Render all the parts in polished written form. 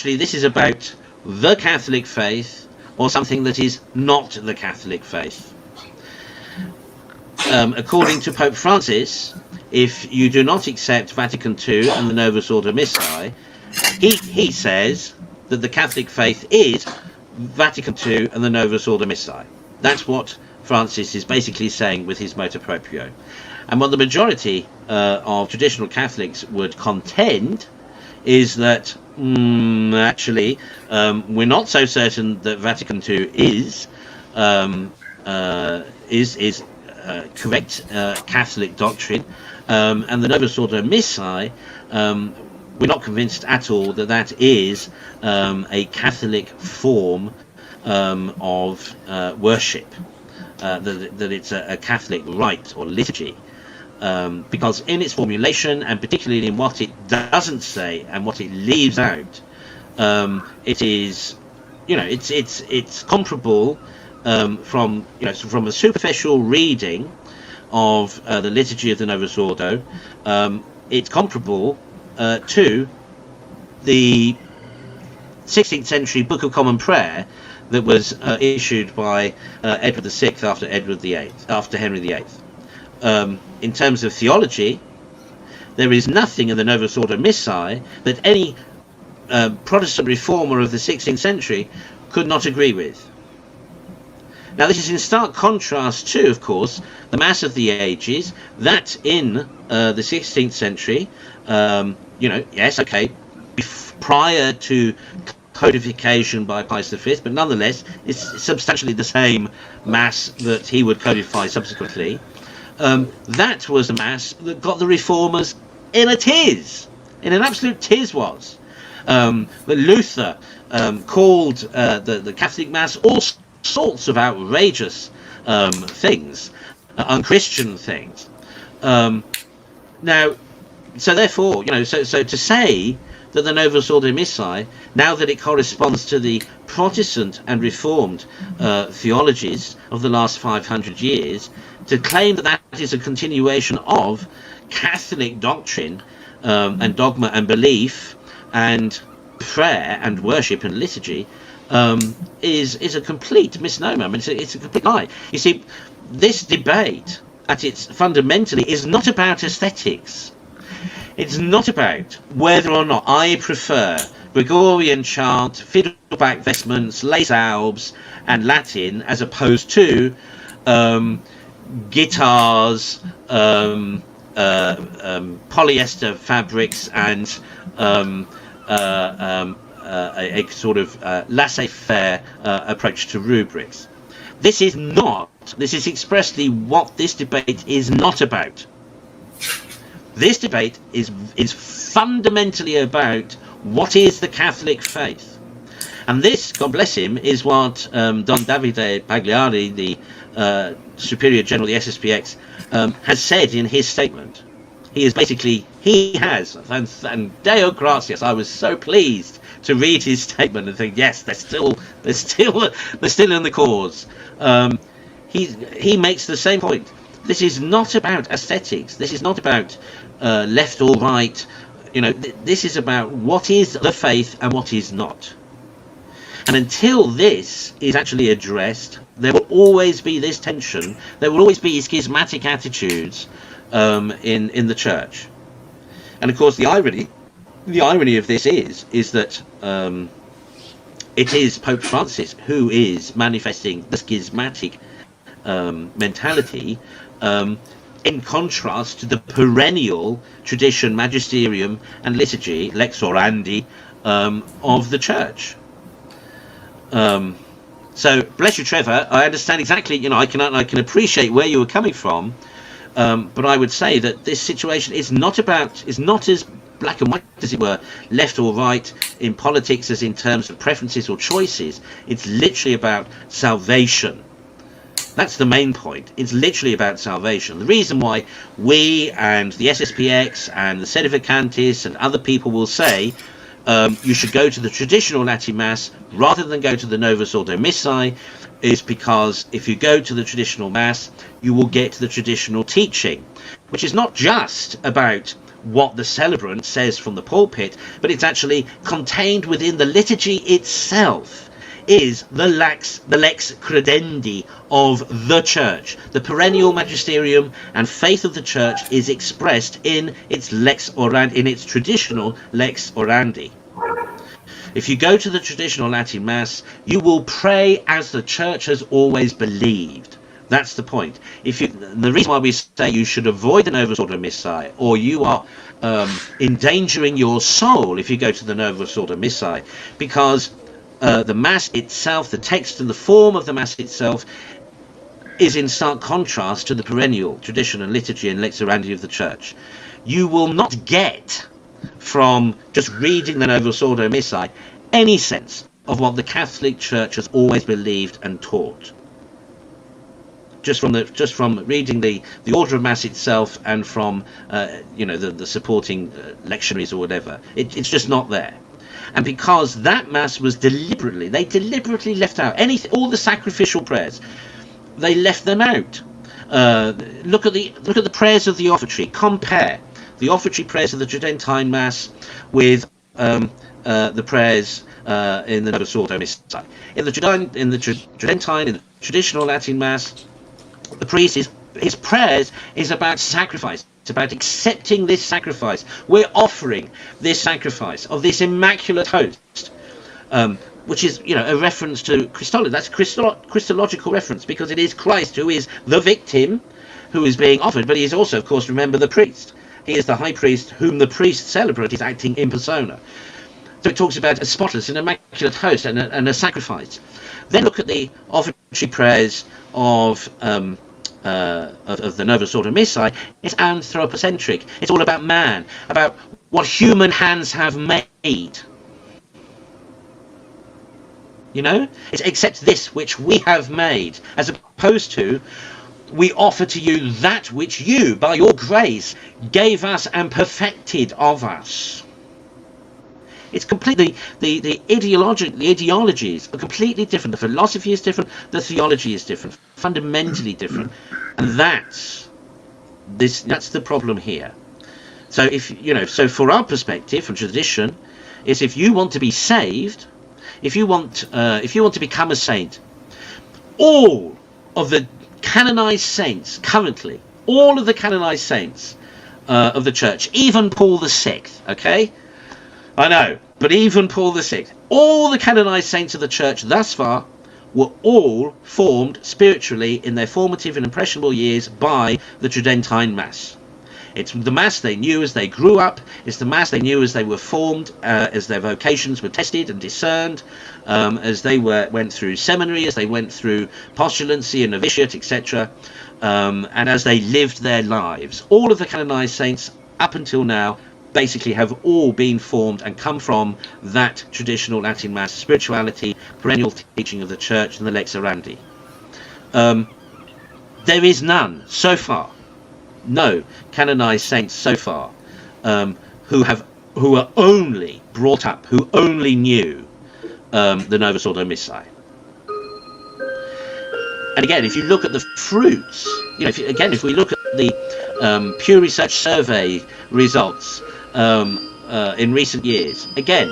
actually this is about the Catholic faith or something that is not the Catholic faith. According to Pope Francis, if you do not accept Vatican II and the Novus Ordo Missae, he says that the Catholic faith is Vatican II and the Novus Ordo Missae. That's what Francis is basically saying with his motu proprio. And what the majority of traditional Catholics would contend is that actually we're not so certain that Vatican II is correct Catholic doctrine, and the Novus Ordo Missae, we're not convinced at all that that is a Catholic form of worship, that it's a Catholic rite or liturgy, because in its formulation, and particularly in what it doesn't say and what it leaves out, it is, it's comparable from a superficial reading of the liturgy of the Novus Ordo. It's comparable to the 16th century Book of Common Prayer that was issued by Edward VI after Henry VIII. In terms of theology, there is nothing in the Novus Ordo Missae that any Protestant reformer of the 16th century could not agree with. Now, this is in stark contrast to, of course, the Mass of the Ages, that in the 16th century, yes, okay, prior to codification by Pius V, but nonetheless, it's substantially the same Mass that he would codify subsequently. That was the Mass that got the reformers in a tiz, in an absolute tiz was. That Luther called the Catholic Mass all sorts of outrageous things, unchristian things. Now, so therefore, so to say that the Novus Ordo Missae, now that it corresponds to the Protestant and Reformed theologies of the last 500 years, to claim that that is a continuation of Catholic doctrine and dogma and belief and prayer and worship and liturgy, is a complete misnomer. I mean, it's a complete lie. You see, this debate at its fundamentally is not about aesthetics. It's not about whether or not I prefer Gregorian chant, fiddleback vestments, lace albs, and Latin, as opposed to guitars, polyester fabrics, and a sort of laissez-faire approach to rubrics. This is expressly what this debate is not about. This debate is fundamentally about what is the Catholic faith. And this, God bless him, is what Don Davide Pagliari, the Superior General of the SSPX, has said in his statement. He has, and Deo gratias, I was so pleased to read his statement and think, yes, they're still in the cause. He makes the same point. This is not about aesthetics. This is not about left or right. This is about what is the faith and what is not. And until this is actually addressed, there will always be this tension. There will always be schismatic attitudes in the church. And of course, the irony of this is that it is Pope Francis who is manifesting the schismatic mentality, in contrast to the perennial tradition, magisterium, and liturgy, lex orandi, of the church. So bless you, Trevor. I understand exactly. I can appreciate where you were coming from, but I would say that this situation is not as black and white, as it were, left or right in politics as in terms of preferences or choices. It's literally about salvation. That's the main point. It's literally about salvation. The reason why we and the SSPX and the Sedevacantists and other people will say you should go to the traditional Latin Mass rather than go to the Novus Ordo Missae is because if you go to the traditional Mass, you will get the traditional teaching, which is not just about what the celebrant says from the pulpit, but it's actually contained within the liturgy itself, is the lex credendi of the church. The perennial magisterium and faith of the church is expressed in its lex orandi, in its traditional lex orandi. If you go to the traditional Latin Mass, you will pray as the church has always believed. That's the point. The reason why we say you should avoid the Novus Ordo Missae, or you are endangering your soul if you go to the Novus Ordo Missae, because the Mass itself, the text and the form of the Mass itself, is in stark contrast to the perennial tradition and liturgy and lex orandi of the Church. You will not get from just reading the Novus Ordo Missae any sense of what the Catholic Church has always believed and taught. Just from reading the order of Mass itself and from the supporting lectionaries or whatever, it's just not there. And because that Mass was deliberately left out all the sacrificial prayers, they left them out. Look at the prayers of the offertory. Compare the offertory prayers of the Tridentine Mass with the prayers in the Novus Ordo Missae. In the Tridentine, in the traditional Latin Mass, the priest, his prayers is about sacrifice. It's about accepting this sacrifice. We're offering this sacrifice of this immaculate host, which is, a reference to Christology. That's Christological reference, because it is Christ who is the victim who is being offered, but he is also, of course, remember, the priest. He is the high priest whom the priest celebrant is acting in persona. So it talks about a spotless and immaculate host and a sacrifice. Then look at the offertory prayers of the Novus Ordo Missae. It's anthropocentric. It's all about man, about what human hands have made. It's accept this which we have made, as opposed to we offer to you that which you, by your grace, gave us and perfected of us. It's completely, the ideologies are completely different. The philosophy is different. The theology is different, fundamentally different. And that's the problem here. So so for our perspective, from tradition, is if you want to be saved, if you want to become a saint, all of the canonized saints currently, all of the canonized saints of the Church, even Paul VI, okay? I know, but even Paul VI, all the canonized saints of the Church thus far were all formed spiritually in their formative and impressionable years by the Tridentine Mass. It's the Mass they knew as they grew up. It's the Mass they knew as they were formed, as their vocations were tested and discerned, as they went through seminary, as they went through postulancy and novitiate, etc., and as they lived their lives. All of the canonized saints up until now basically have all been formed and come from that traditional Latin Mass spirituality, perennial teaching of the Church, and the lex orandi. There is none so far, no canonized saints so far, who are only brought up, who only knew the Novus Ordo Missae. And again, if you look at the fruits, if we look at the Pew Research Survey results in recent years, again,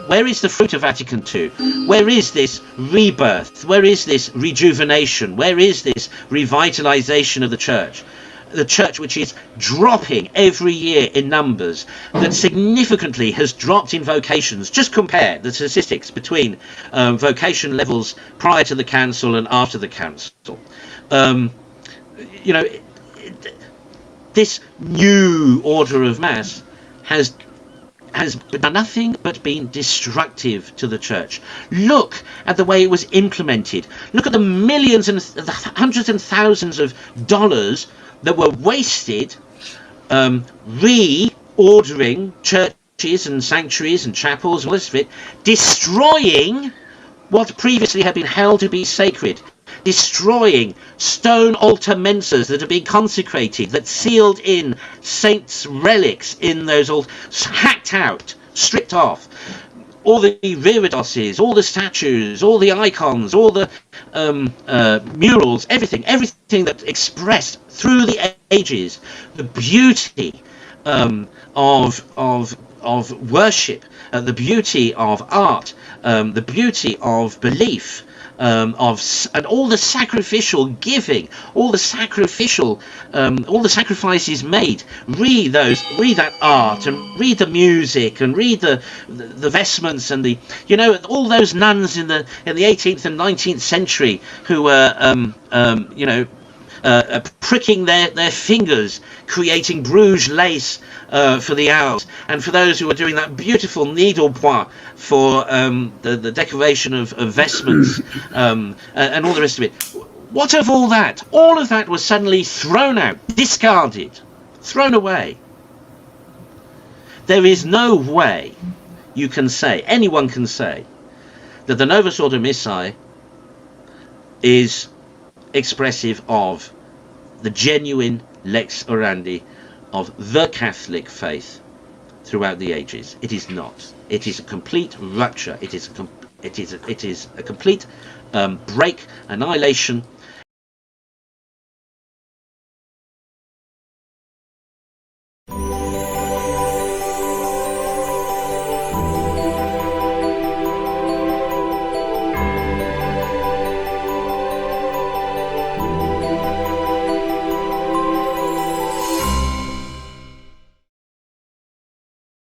where is the fruit of Vatican II? Where is this rebirth? Where is this rejuvenation? Where is this revitalization of the Church? The Church, which is dropping every year in numbers, that significantly has dropped in vocations. Just compare the statistics between vocation levels prior to the Council and after the Council. This new order of Mass has done nothing but been destructive to the Church. Look at the way it was implemented. Look at the millions and the hundreds and thousands of dollars that were wasted reordering churches and sanctuaries and chapels and all this of it, destroying what previously had been held to be sacred, destroying stone altar mensas that had been consecrated, that sealed in saints' relics in those altars, hacked out, stripped off. All the viridoses, all the statues, all the icons, all the murals, everything that expressed through the ages, the beauty of worship, the beauty of art, the beauty of belief, and all the sacrificial giving, all the sacrifices made. Read that art, and read the music, and read the vestments, and all those nuns in the 18th and 19th century who were pricking their fingers, creating Bruges lace for the owls, and for those who are doing that beautiful needlepoint for the decoration of vestments, and all the rest of it. What of all that? All of that was suddenly thrown out, discarded, thrown away. There is no way anyone can say, that the Novus Ordo Missae is expressive of the genuine lex orandi of the Catholic faith throughout the ages. It is not. It is a complete rupture. It is a complete break, annihilation